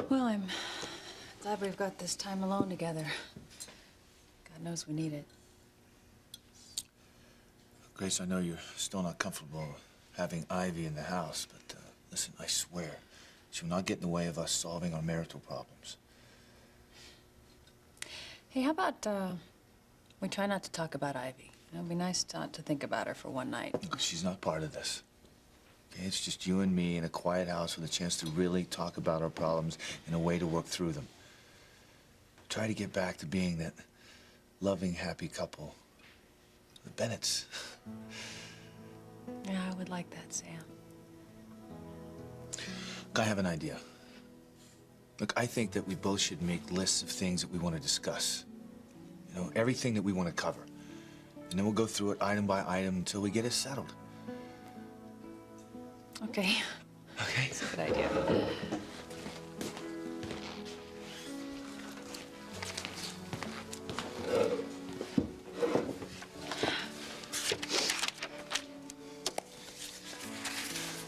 Well, I'm glad we've got this time alone together. God knows we need it. Grace, I know you're still not comfortable having Ivy in the house, but listen, I swear, she will not get in the way of us solving our marital problems. Hey, how about we try not to talk about Ivy? It'd be nice not to think about her for one night. Look, she's not part of this. Okay, it's just you and me in a quiet house with a chance to really talk about our problems and a way to work through them. Try to get back to being that loving, happy couple. The Bennetts. Yeah, I would like that, Sam. Look, I have an idea. Look, I think that we both should make lists of things that we want to discuss. You know, everything that we want to cover. And then we'll go through it item by item until we get it settled. Okay. Okay? That's a good idea.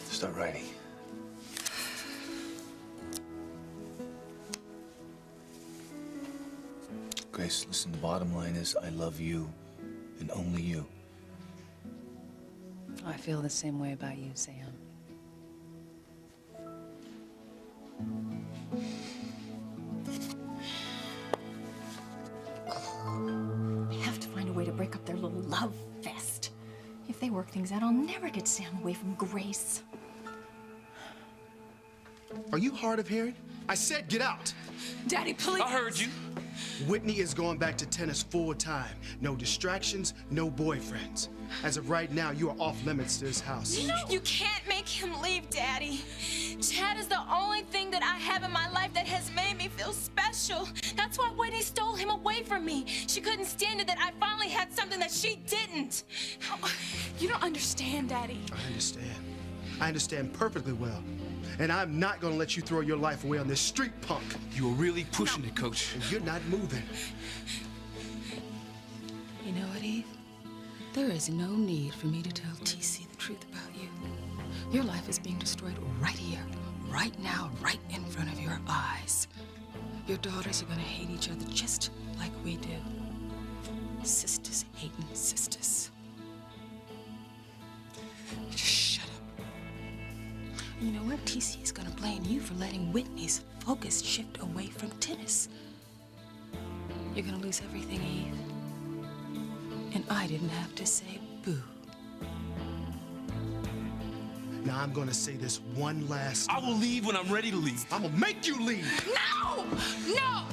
Start writing. Grace, listen, the bottom line is I love you and only you. I feel the same way about you, Sam. They have to find a way to break up their little love fest. If they work things out, I'll never get Sam away from Grace. Are you hard of hearing? I said get out. Daddy, please. I heard you. Whitney is going back to tennis full time. No distractions, no boyfriends. As of right now, you are off limits to this house. No, you can't make him leave, Daddy. Chad is the only thing that I have in my life that has made me feel special. That's why Whitney stole him away from me. She couldn't stand it that I finally had something that she didn't. You don't understand, Daddy. I understand. I understand perfectly well. And I'm not gonna let you throw your life away on this street punk. You were really pushing it, Coach. And you're not moving. You know what, Eve? There is no need for me to tell TC the truth about you. Your life is being destroyed right here, right now, right in front of your eyes. Your daughters are gonna hate each other just like we do. Sisters hating sisters. Just shut up. You know what? TC is gonna blame you for letting Whitney's focus shift away from tennis. You're gonna lose everything, Eve. And I didn't have to say boo. Now I'm gonna say this one last I will leave when I'm ready to leave. I'm gonna make you leave. No! No!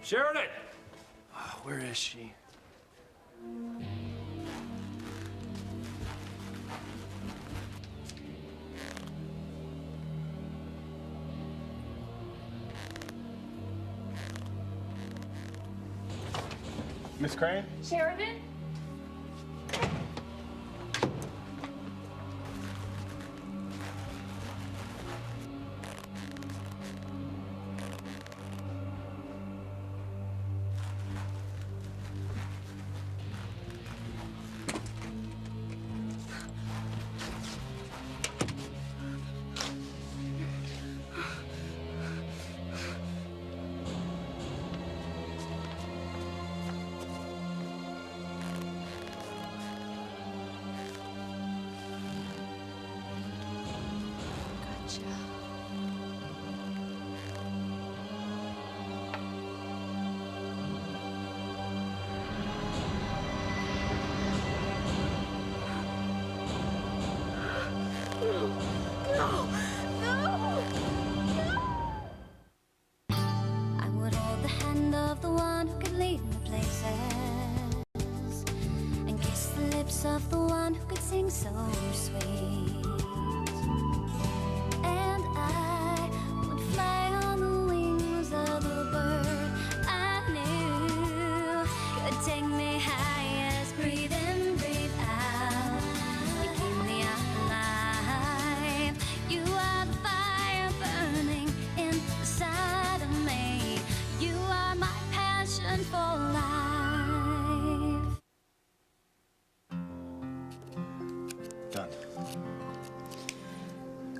Sheridan! Where is she? Miss Crane? Sheridan?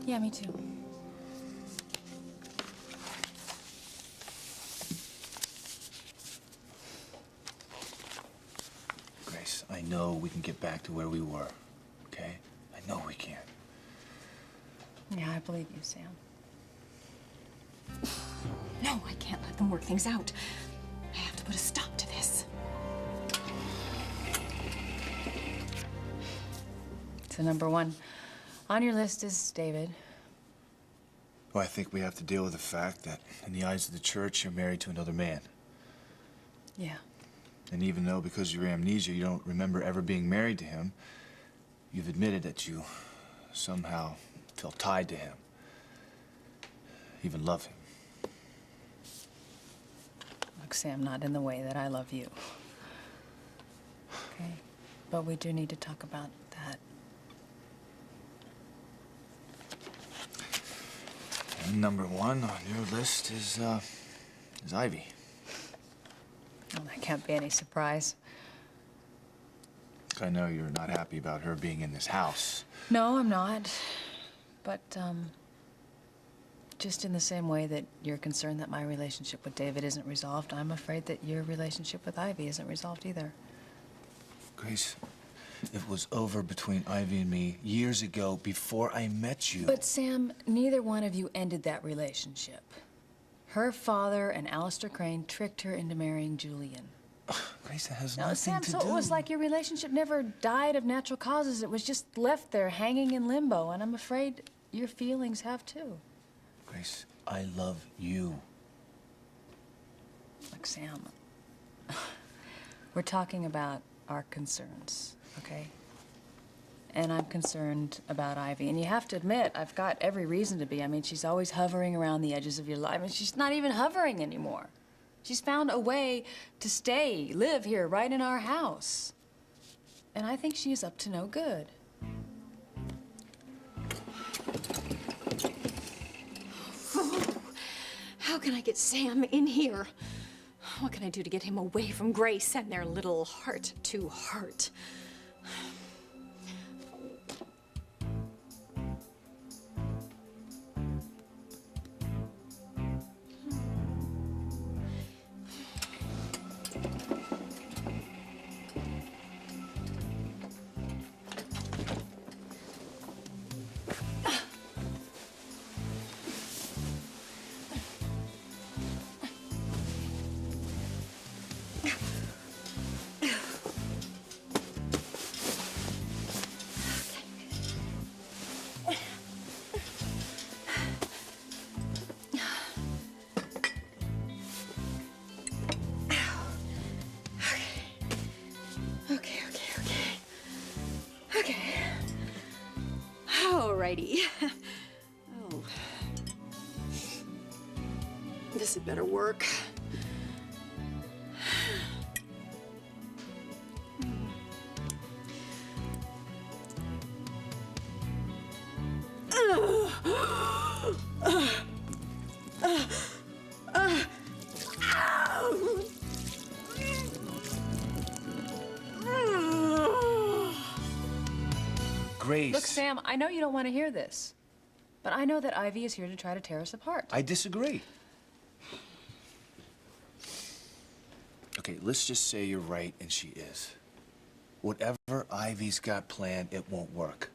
Yeah, me too. Grace, I know we can get back to where we were, okay? I know we can. Yeah, I believe you, Sam. No, I can't let them work things out. I have to put a stop to this. So number one on your list is David. Well, I think we have to deal with the fact that in the eyes of the church, you're married to another man. Yeah. And even though because of your amnesia, you don't remember ever being married to him, you've admitted that you somehow feel tied to him, even love him. Look, Sam, not in the way that I love you. Okay? But we do need to talk about that. And number one on your list is Ivy. Well, that can't be any surprise. I know you're not happy about her being in this house. No, I'm not. But, just in the same way that you're concerned that my relationship with David isn't resolved, I'm afraid that your relationship with Ivy isn't resolved either. Grace, it was over between Ivy and me years ago before I met you. But, Sam, neither one of you ended that relationship. Her father and Alistair Crane tricked her into marrying Julian. Grace, that has No, nothing Sam, to so do. it was like your relationship never died of natural causes. It was just left there hanging in limbo, and I'm afraid your feelings have too. Grace, I love you. Look, Sam, we're talking about our concerns, okay? And I'm concerned about Ivy. And you have to admit, I've got every reason to be. I mean, she's always hovering around the edges of your life. I mean, she's not even hovering anymore. She's found a way to stay, live here, right in our house. And I think she is up to no good. How can I get Sam in here? What can I do to get him away from Grace and their little heart-to-heart? Alrighty. Oh. This had better work. Grace. Look, Sam, I know you don't want to hear this, but I know that Ivy is here to try to tear us apart. I disagree. Okay, let's just say you're right and she is. Whatever Ivy's got planned, it won't work.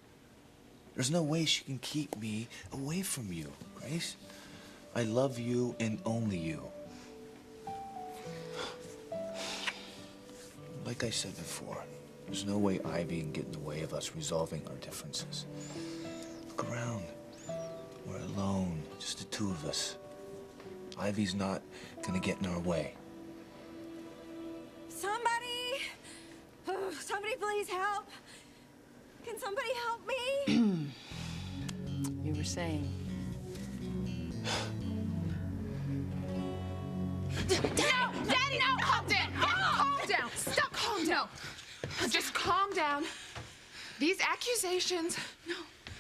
There's no way she can keep me away from you, Grace. I love you and only you. Like I said before, there's no way Ivy can get in the way of us resolving our differences. Look around. We're alone, just the two of us. Ivy's not gonna get in our way. Somebody! Oh, somebody please help! Can somebody help me? You were saying. No! Daddy, no! Calm down! Calm down! Stop! Calm down! Just calm down. These accusations, no,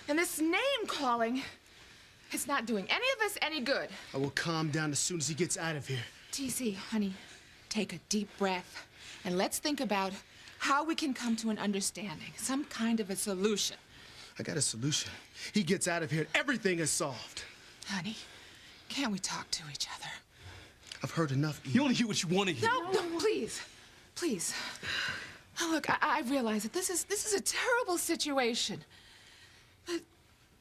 and this name-calling, it's not doing any of us any good. I will calm down as soon as he gets out of here. TC, honey, take a deep breath, and let's think about how we can come to an understanding, some kind of a solution. I got a solution. He gets out of here and everything is solved. Honey, can't we talk to each other? I've heard enough, Eve. You only hear what you want to hear. No, please. Please. Now, look, I realize that this is a terrible situation.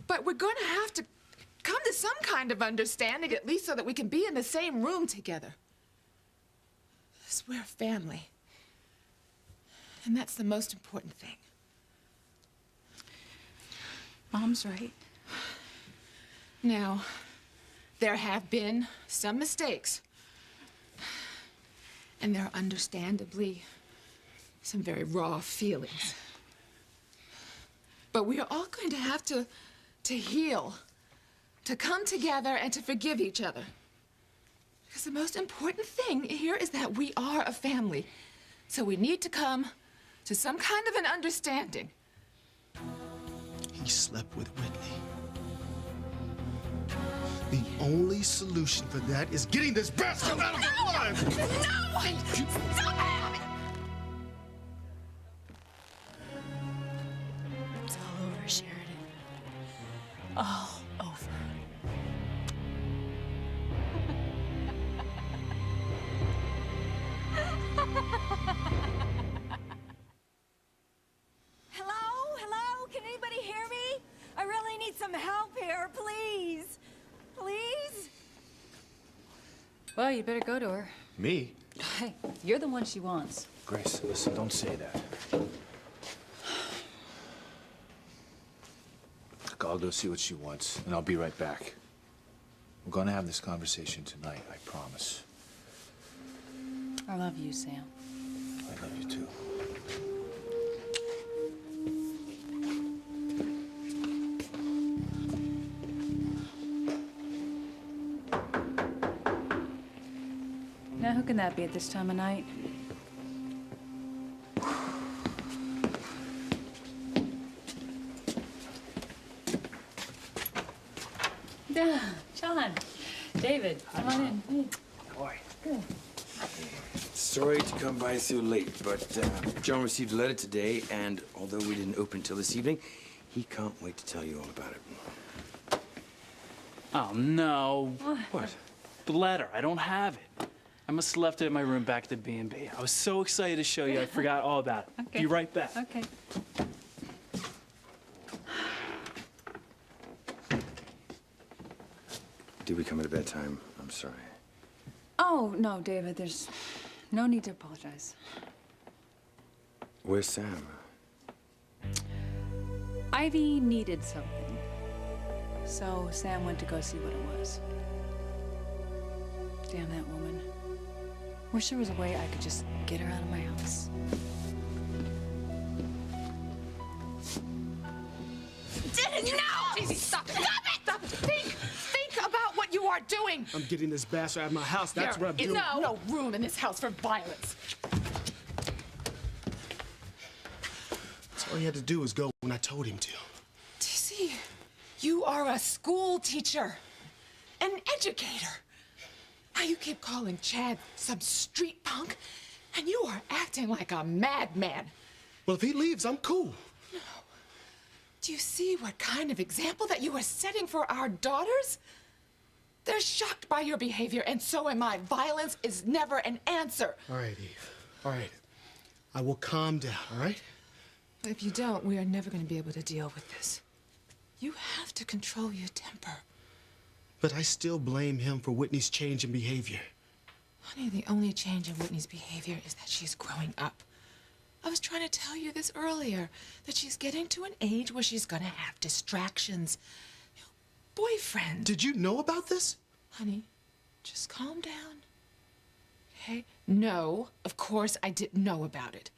But we're going to have to come to some kind of understanding, at least so that we can be in the same room together. 'Cause we're a family. And that's the most important thing. Mom's right. Now, there have been some mistakes. And there are understandably some very raw feelings. But we are all going to have to heal, to come together and to forgive each other. Because the most important thing here is that we are a family. So we need to come to some kind of an understanding. He slept with Whitney. The only solution for that is getting this bastard out of my life! No! Stop it! It's all over, Sheridan. All over. Hello? Hello? Can anybody hear me? I really need some help here, please. Please? Well, you better go to her. Me? Hey, you're the one she wants. Grace, listen, don't say that. Look, I'll go see what she wants, and I'll be right back. We're gonna have this conversation tonight, I promise. I love you, Sam. I love you too. Now, who can that be at this time of night? Yeah, John. David, come on in. Hey. Boy. Good. Sorry to come by so late, but John received a letter today, and although we didn't open till this evening, he can't wait to tell you all about it. Oh, no. What? The letter, I don't have it. I must have left it in my room back at the B&B. I was so excited to show you, I forgot all about it. Okay. Be right back. Okay. Did we come at a bad time? I'm sorry. Oh, no, David, there's no need to apologize. Where's Sam? Ivy needed something. So Sam went to go see what it was. Damn that woman. Wish there was a way I could just get her out of my house. No! Easy, stop it! Stop it! Stop it! Think about what you are doing! I'm getting this bastard out of my house. That's what I'm There doing. is no room in this house for violence. That's all he had to do was go when I told him to. TC, you are a school teacher, an educator. Now you keep calling Chad some street punk, and you are acting like a madman. Well, if he leaves, I'm cool. Do you see what kind of example that you are setting for our daughters? They're shocked by your behavior, and so am I. Violence is never an answer. All right, Eve. All right. I will calm down, all right? If you don't, we are never going to be able to deal with this. You have to control your temper. But I still blame him for Whitney's change in behavior. Honey, the only change in Whitney's behavior is that she's growing up. I was trying to tell you this earlier, that she's getting to an age where she's gonna have distractions. You know, boyfriend. Did you know about this? Honey, just calm down. Okay? No, of course I didn't know about it.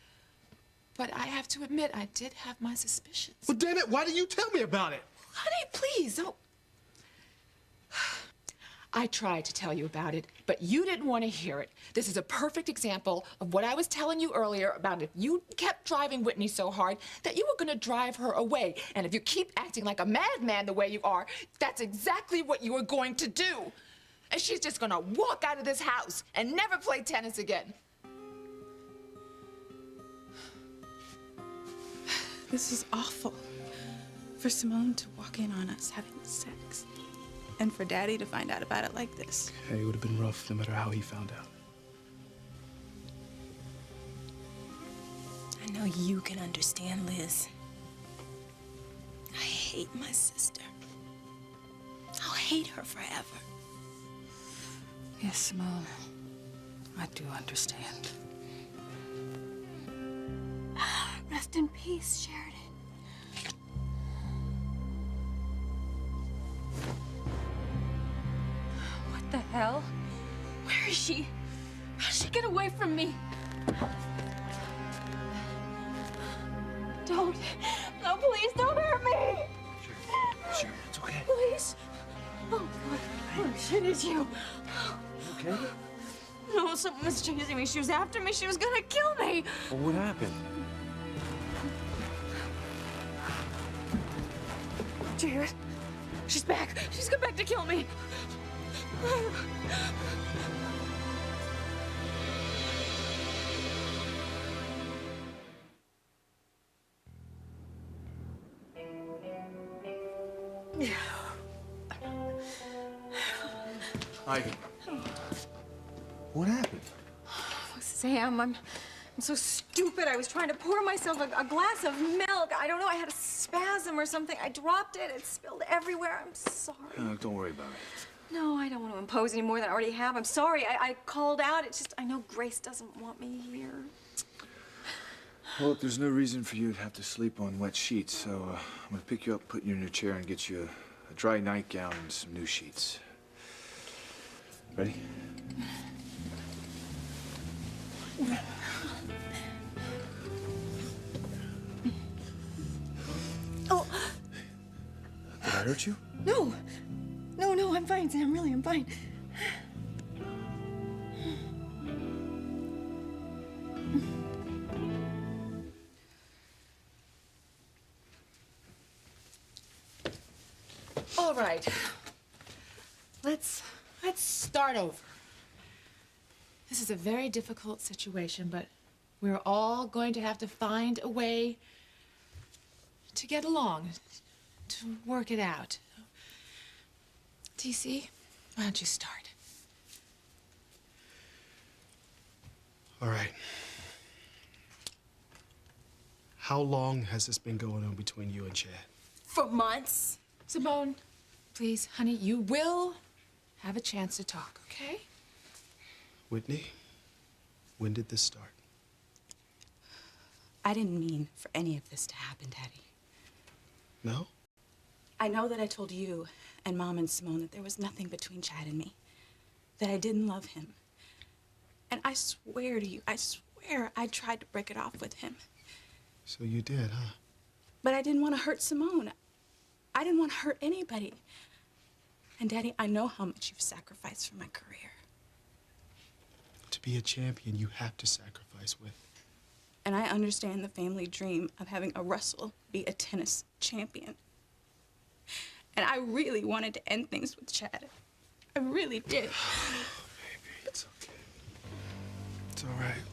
But I have to admit, I did have my suspicions. Well, damn it, why didn't you tell me about it? Honey, please, don't. I tried to tell you about it, but you didn't want to hear it. This is a perfect example of what I was telling you earlier about if you kept driving Whitney so hard that you were going to drive her away. And if you keep acting like a madman the way you are, that's exactly what you are going to do. And she's just going to walk out of this house and never play tennis again. This is awful. For Simone to walk in on us having sex. And for Daddy to find out about it like this. Hey, it would have been rough no matter how he found out. I know you can understand, Liz. I hate my sister. I'll hate her forever. Yes, Simone. I do understand. Rest in peace, Sheridan. What the hell? Where is she? How did she get away from me? Don't. No, please, don't hurt me. Sure, it's okay. Please. Oh, God. Oh, shit, it's you. Okay? No, someone was chasing me. She was after me. She was gonna kill me. Well, what happened? Jared, she's back. She's come back to kill me. Ivy. What happened? Sam, I'm so stupid. I was trying to pour myself a glass of milk. I don't know, I had a spasm or something. I dropped it. It spilled everywhere. I'm sorry. Don't worry about it. No, I don't want to impose any more than I already have. I'm sorry. I called out. It's just, I know Grace doesn't want me here. Well, look, there's no reason for you to have to sleep on wet sheets, so I'm gonna pick you up, put you in your chair, and get you a dry nightgown and some new sheets. Ready? Oh. Did I hurt you? No. No, I'm fine, Sam. Really, I'm fine. All right. Let's start over. This is a very difficult situation, but we're all going to have to find a way to get along, to work it out. TC, why don't you start? All right. How long has this been going on between you and Chad? For months. Simone, please, honey, you will have a chance to talk, okay? Whitney, when did this start? I didn't mean for any of this to happen, Daddy. No? I know that I told you and Mom and Simone that there was nothing between Chad and me, that I didn't love him. And I swear to you, I swear I tried to break it off with him. So you did, huh? But I didn't want to hurt Simone. I didn't want to hurt anybody. And Daddy, I know how much you've sacrificed for my career. To be a champion, you have to sacrifice with. And I understand the family dream of having a Russell be a tennis champion. And I really wanted to end things with Chad. I really did. Baby, it's okay. It's all right.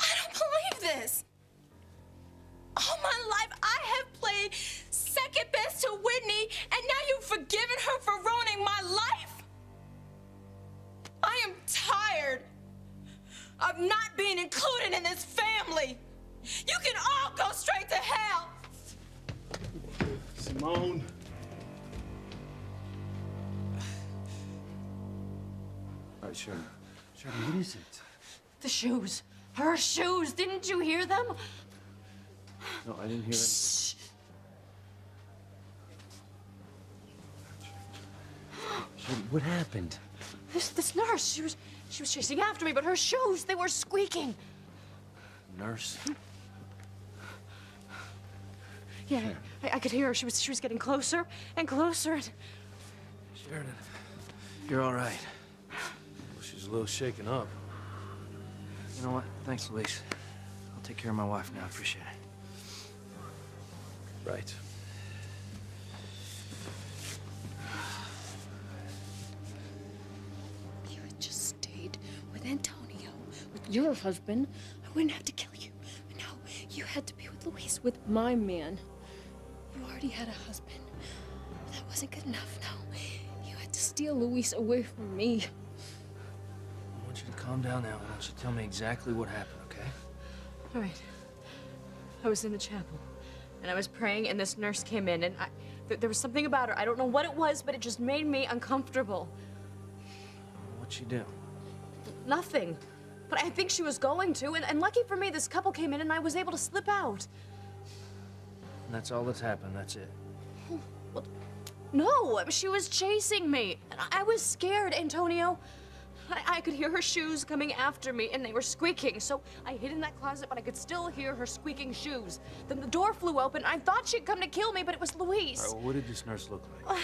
I don't believe this. All my life, I have played second best to Whitney, and now you've forgiven her for ruining my life? I am tired of not being included in this family. You can all go straight to hell. Simone. All right, Sharon. Sharon, what is it? The shoes. Her shoes. Didn't you hear them? No, I didn't hear anything. Sharon, what happened? This nurse. She was chasing after me, but her shoes, they were squeaking. Nurse? Yeah, I could hear her. She was getting closer and closer. And... Sheridan, you're all right. Well, she's a little shaken up. You know what? Thanks, Luis. I'll take care of my wife now. I appreciate it. Right. If you had just stayed with Antonio, with your husband, I wouldn't have to kill you. But no, you had to be with with Luis, with my man. You already had a husband. That wasn't good enough, no. You had to steal Luis away from me. I want you to calm down now. I want you to tell me exactly what happened, okay? All right. I was in the chapel, and I was praying, and this nurse came in, and there was something about her. I don't know what it was, but it just made me uncomfortable. What'd she do? Nothing. But I think she was going to, and lucky for me, this couple came in, and I was able to slip out. And that's all that's happened, that's it. Well, no, she was chasing me, and I was scared, Antonio. I could hear her shoes coming after me, and they were squeaking, so I hid in that closet, but I could still hear her squeaking shoes. Then the door flew open. I thought she'd come to kill me, but it was Luis. All right, well, what did this nurse look like?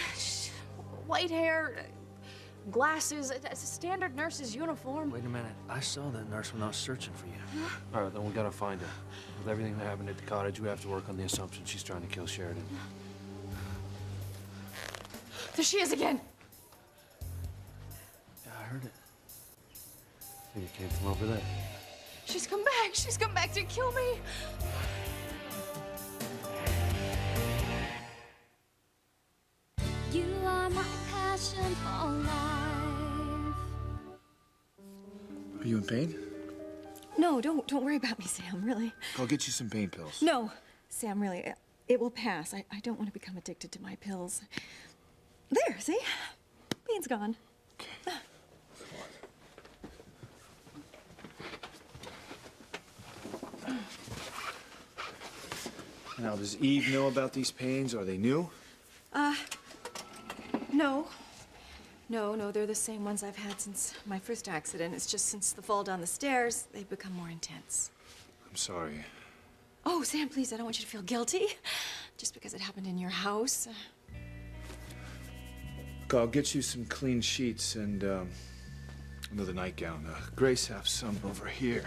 White hair, glasses, a standard nurse's uniform. Wait a minute. I saw that nurse when I was searching for you. All right, then we gotta find her. With everything that happened at the cottage, we have to work on the assumption she's trying to kill Sheridan. There she is again. Yeah, I heard it. I think it came from over there. She's come back. She's come back to kill me. You are my passion for life. Are you in pain? No, don't worry about me, Sam, really. I'll get you some pain pills. No, Sam, really, it will pass. I don't want to become addicted to my pills. There, see? Pain's gone. Okay. Now, does Eve know about these pains? Are they new? No. No, they're the same ones I've had since my first accident. It's just since the fall down the stairs, they've become more intense. I'm sorry. Oh, Sam, please, I don't want you to feel guilty. Just because it happened in your house. Look, I'll get you some clean sheets and another nightgown. Grace have some over here.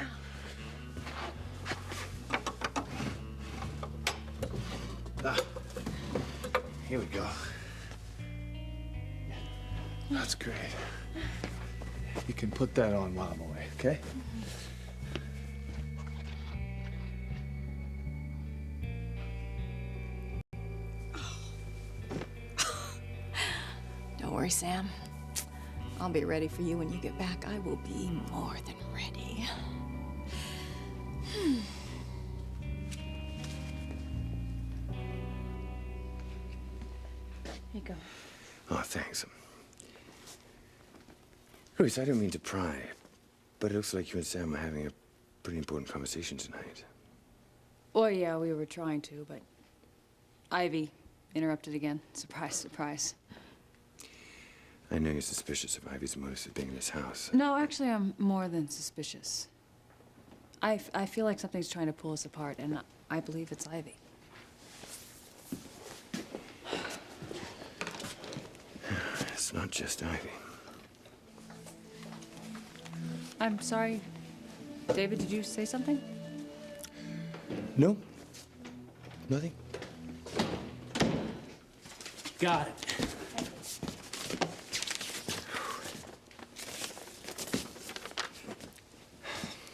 Here we go. That's great. You can put that on while I'm away, okay? Don't worry, Sam. I'll be ready for you when you get back. I will be more than ready. Here you go. Oh, thanks. Luis, I don't mean to pry, but it looks like you and Sam are having a pretty important conversation tonight. Well, yeah, we were trying to, but Ivy interrupted again. Surprise, surprise. I know you're suspicious of Ivy's motives for being in this house. No, actually, I'm more than suspicious. I feel like something's trying to pull us apart, and I believe it's Ivy. It's not just Ivy. I'm sorry. David, did you say something? No. Nothing. Got it.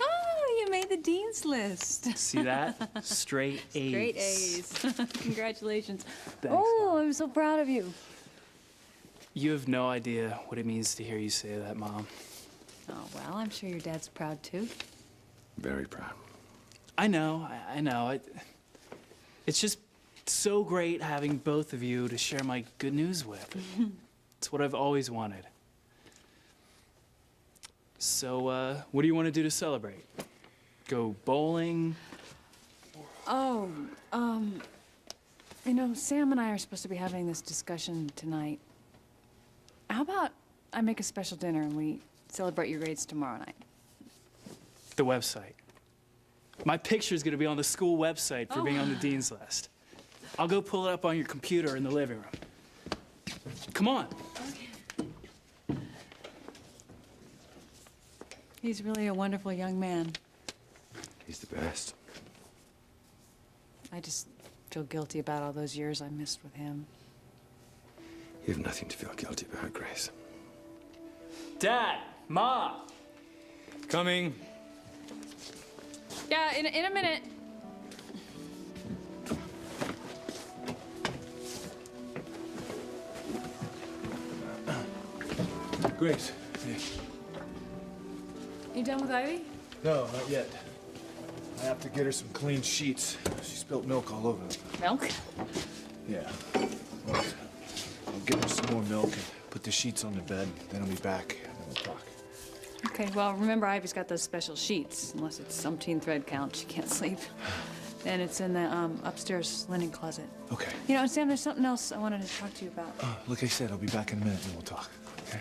Oh, you made the dean's list. See that? Straight A's. Straight A's. Congratulations. Thanks, Oh, I'm so proud of you. You have no idea what it means to hear you say that, Mom. Oh, well, I'm sure your dad's proud, too. Very proud. I know, I know. It's just so great having both of you to share my good news with. It's what I've always wanted. So, what do you want to do to celebrate? Go bowling? Oh, you know, Sam and I are supposed to be having this discussion tonight. How about I make a special dinner and we celebrate your grades tomorrow night? The website. My picture's gonna be on the school website for being on the dean's list. I'll go pull it up on your computer in the living room. Come on. Okay. He's really a wonderful young man. He's the best. I just feel guilty about all those years I missed with him. You have nothing to feel guilty about, Grace. Dad, Ma. Coming. Yeah, in a minute. Grace. Hey. You done with Ivy? No, not yet. I have to get her some clean sheets. She spilled milk all over them. Milk? Yeah. I'll get her some more milk and put the sheets on the bed. Then I'll be back and we'll talk. Okay, well, remember Ivy's got those special sheets. Unless it's umpteen thread count, she can't sleep. And it's in the upstairs linen closet. Okay. You know, Sam, there's something else I wanted to talk to you about. Like I said, I'll be back in a minute and we'll talk. Okay?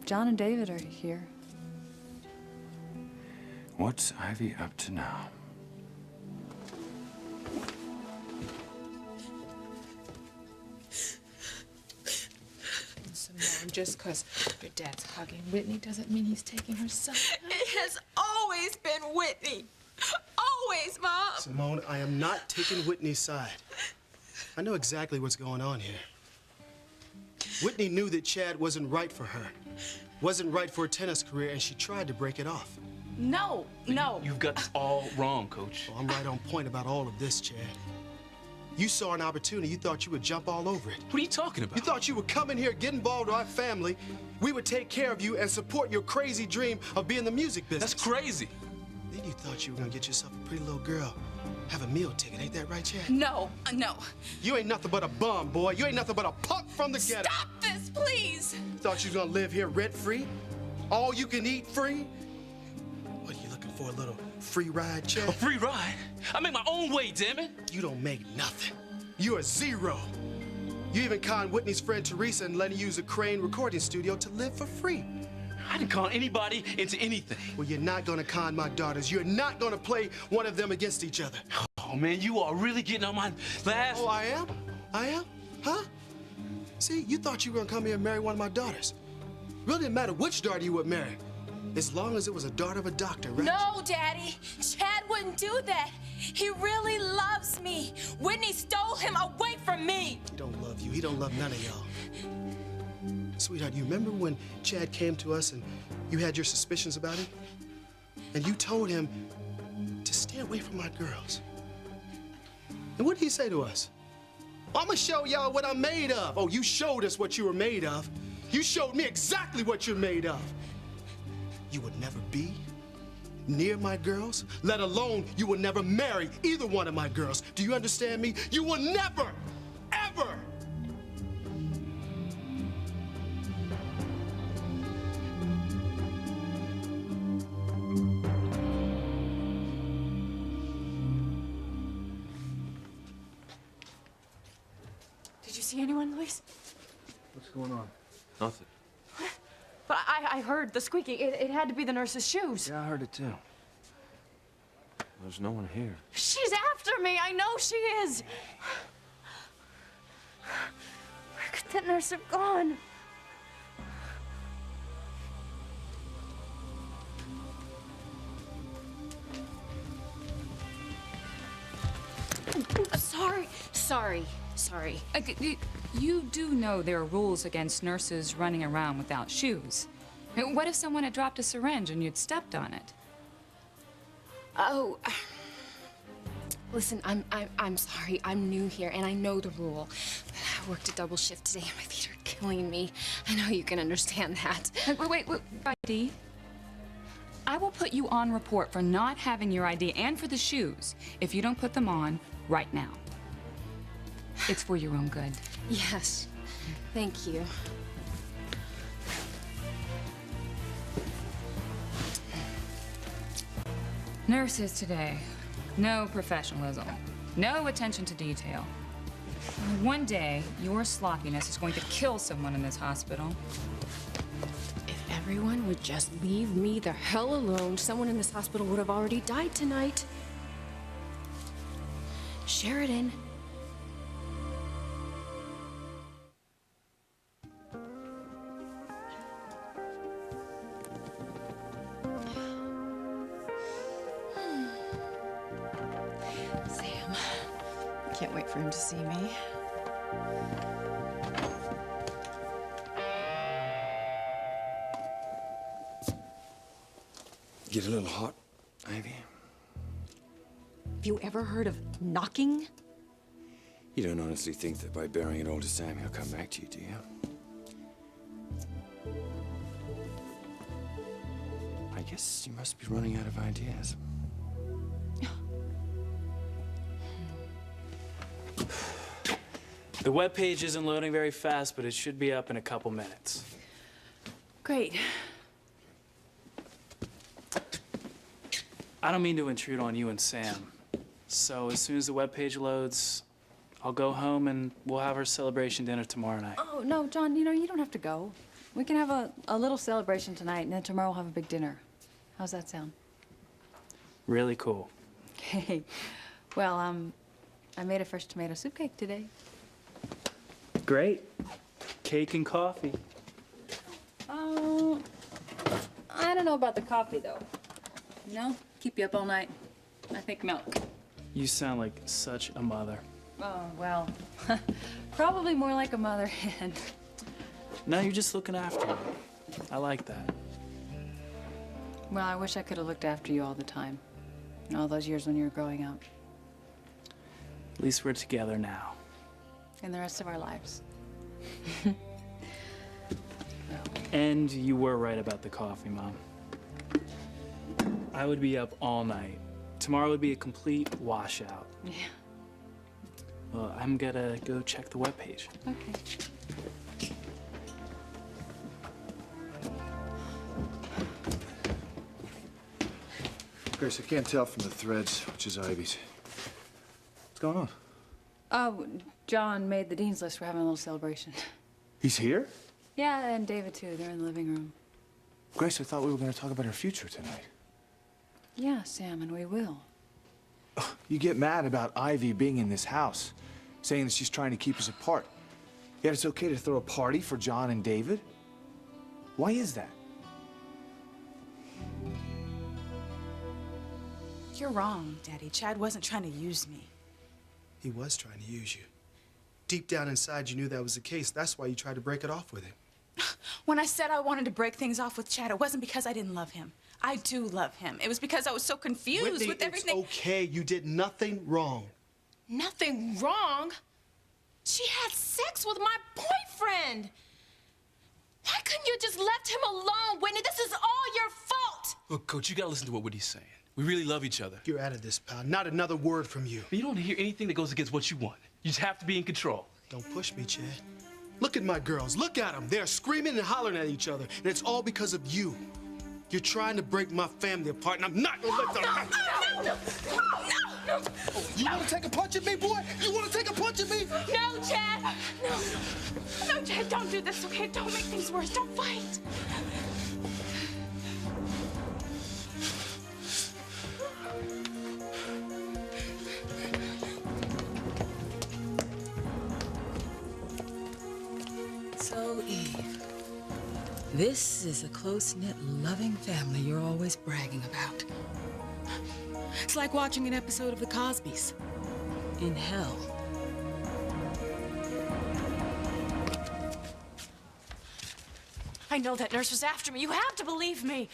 John and David are here. What's Ivy up to now? Simone, just because your dad's hugging Whitney doesn't mean he's taking her side. It has always been Whitney. Always, Mom. Simone, I am not taking Whitney's side. I know exactly what's going on here. Whitney knew that Chad wasn't right for her, wasn't right for a tennis career, and she tried to break it off. No, no. You've got this all wrong, Coach. Well, I'm right on point about all of this, Chad. You saw an opportunity. You thought you would jump all over it. What are you talking about? You thought you would come in here, get involved with our family. We would take care of you and support your crazy dream of being in the music business. That's crazy. Then you thought you were gonna get yourself a pretty little girl, have a meal ticket. Ain't that right, Chad? No, no. You ain't nothing but a bum, boy. You ain't nothing but a punk from the ghetto. Stop this, please. Thought you was gonna live here rent-free? All you can eat free? What, you looking for a little free ride, Chad? A free ride? I make my own way, damn it. You don't make nothing. You're a zero. You even conned Whitney's friend Teresa and let her use a Crane recording studio to live for free. I didn't con anybody into anything. Well, you're not gonna con my daughters. You're not gonna play one of them against each other. Oh, man, you are really getting on my last... Oh, I am? I am? Huh? See, you thought you were gonna come here and marry one of my daughters. Really didn't matter which daughter you would marry, as long as it was a daughter of a doctor, right? No, Daddy. Chad wouldn't do that. He really loves me. Whitney stole him away from me. He don't love you. He don't love none of y'all. Sweetheart, you remember when Chad came to us and you had your suspicions about him? And you told him to stay away from my girls. And what did he say to us? I'm gonna show y'all what I'm made of. Oh, you showed us what you were made of. You showed me exactly what you're made of. You would never be near my girls, let alone you would never marry either one of my girls. Do you understand me? You will never, ever. Did you see anyone, Luis? What's going on? Nothing. But I heard the squeaking. It had to be the nurse's shoes. Yeah, I heard it too. There's no one here. She's after me. I know she is. Where could that nurse have gone? Sorry. You do know there are rules against nurses running around without shoes. What if someone had dropped a syringe and you'd stepped on it? Oh, listen, I'm sorry. I'm new here, and I know the rule. But I worked a double shift today, and my feet are killing me. I know you can understand that. Wait, ID? I will put you on report for not having your ID and for the shoes if you don't put them on right now. It's for your own good. Yes, thank you. Nurses today, no professionalism, no attention to detail. One day, your sloppiness is going to kill someone in this hospital. If everyone would just leave me the hell alone, someone in this hospital would have already died tonight. Sheridan. Sam, can't wait for him to see me. Get a little hot, Ivy? Have you ever heard of knocking? You don't honestly think that by bearing it all to Sam, he'll come back to you, do you? I guess you must be running out of ideas. The webpage isn't loading very fast, but it should be up in a couple minutes. Great. I don't mean to intrude on you and Sam. So as soon as the webpage loads, I'll go home and we'll have our celebration dinner tomorrow night. Oh, no, John, you know, you don't have to go. We can have a little celebration tonight, and then tomorrow we'll have a big dinner. How's that sound? Really cool. Okay. Well, I made a fresh tomato soup cake today. Great. Cake and coffee. Oh, I don't know about the coffee, though. You know, keep you up all night. I think milk. You sound like such a mother. Oh, well, probably more like a mother hen. No, you're just looking after me. I like that. Well, I wish I could have looked after you all the time. All those years when you were growing up. At least we're together now. And the rest of our lives. And you were right about the coffee, Mom. I would be up all night. Tomorrow would be a complete washout. Yeah. Well, I'm gonna go check the webpage. Okay. Grace, I can't tell from the threads which is Ivy's. What's going on? Oh, John made the dean's list. We're having a little celebration. He's here? Yeah, and David, too. They're in the living room. Grace, I thought we were going to talk about our future tonight. Yeah, Sam, and we will. You get mad about Ivy being in this house, saying that she's trying to keep us apart. Yet it's okay to throw a party for John and David? Why is that? You're wrong, Daddy. Chad wasn't trying to use me. He was trying to use you. Deep down inside, you knew that was the case. That's why you tried to break it off with him. When I said I wanted to break things off with Chad, it wasn't because I didn't love him. I do love him. It was because I was so confused Whitney, with everything. It's okay. You did nothing wrong. Nothing wrong. She had sex with my boyfriend. Why couldn't you just left him alone, Whitney? This is all your fault. Look, Coach, you gotta listen to what Whitney's saying. We really love each other. You're out of this, pal. Not another word from you. But you don't hear anything that goes against what you want. You just have to be in control. Don't push me, Chad. Look at my girls. Look at them. They're screaming and hollering at each other. And it's all because of you. You're trying to break my family apart, and I'm not gonna let them. No. Oh, you want to take a punch at me, boy? You want to take a punch at me? No, Chad. No, Chad, don't do this, okay? Don't make things worse. Don't fight. So, Eve, this is a close-knit, loving family you're always bragging about. It's like watching an episode of The Cosbys in hell. I know that nurse was after me. You have to believe me.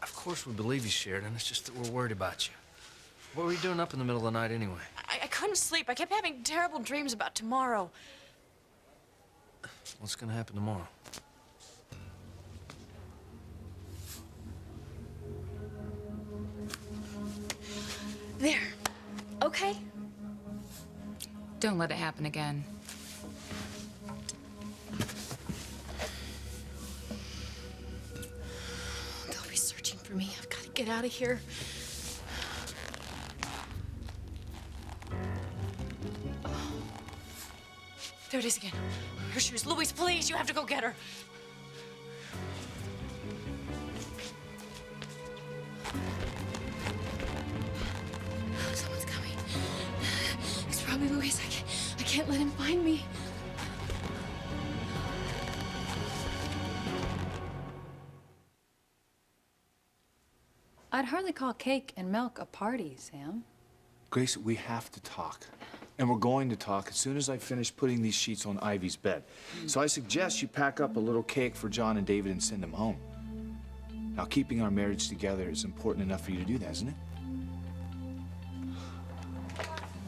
Of course we believe you, Sheridan. It's just that we're worried about you. What were you doing up in the middle of the night anyway? I couldn't sleep. I kept having terrible dreams about tomorrow. What's gonna happen tomorrow? There. Okay? Don't let it happen again. They'll be searching for me. I've got to get out of here. There it is again. Her shoes. Louise, please, you have to go get her. Someone's coming. It's probably Louise. I can't let him find me. I'd hardly call cake and milk a party, Sam. Grace, we have to talk. And we're going to talk as soon as I finish putting these sheets on Ivy's bed. So I suggest you pack up a little cake for John and David and send them home. Now, keeping our marriage together is important enough for you to do that, isn't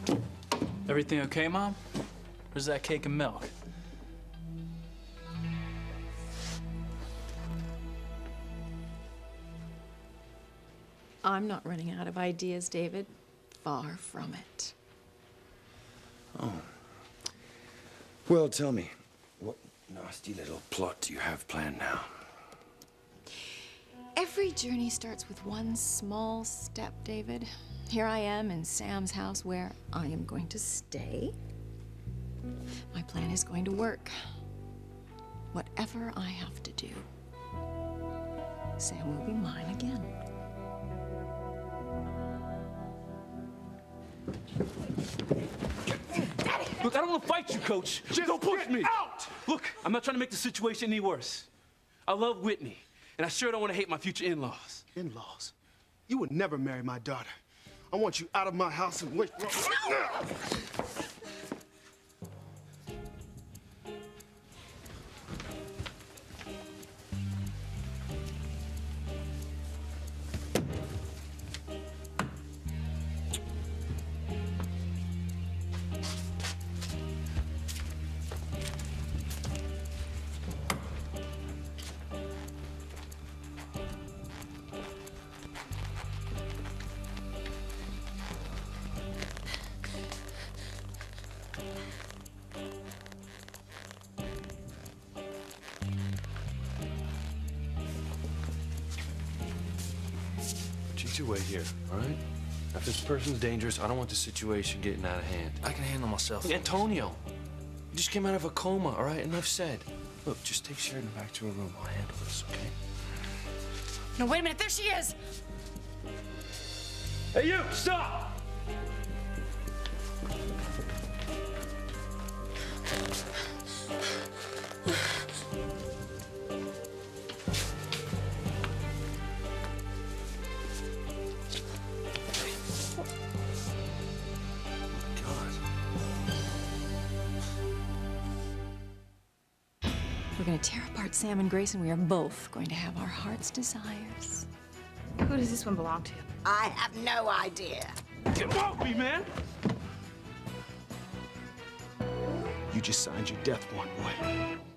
it? Everything okay, Mom? Where's that cake and milk? I'm not running out of ideas, David. Far from it. Oh. Well, tell me, what nasty little plot do you have planned now? Every journey starts with one small step, David. Here I am in Sam's house where I am going to stay. My plan is going to work. Whatever I have to do, Sam will be mine again. Look, I don't want to fight you, Coach. Just don't push get me. out! Look, I'm not trying to make the situation any worse. I love Whitney, and I sure don't want to hate my future in-laws. In-laws? You would never marry my daughter. I want you out of my house and wait. You wait here, all right? If this person's dangerous, I don't want the situation getting out of hand. I can handle myself. Look, Antonio, you just came out of a coma, all right? Enough said. Look, just take Sheridan back to her room. I'll handle this, okay? No, wait a minute. There she is. Hey, you! Stop! We're going to tear apart Sam and Grace, and we are both going to have our heart's desires. Who does this one belong to? I have no idea. Get off me, man! You just signed your death warrant, boy.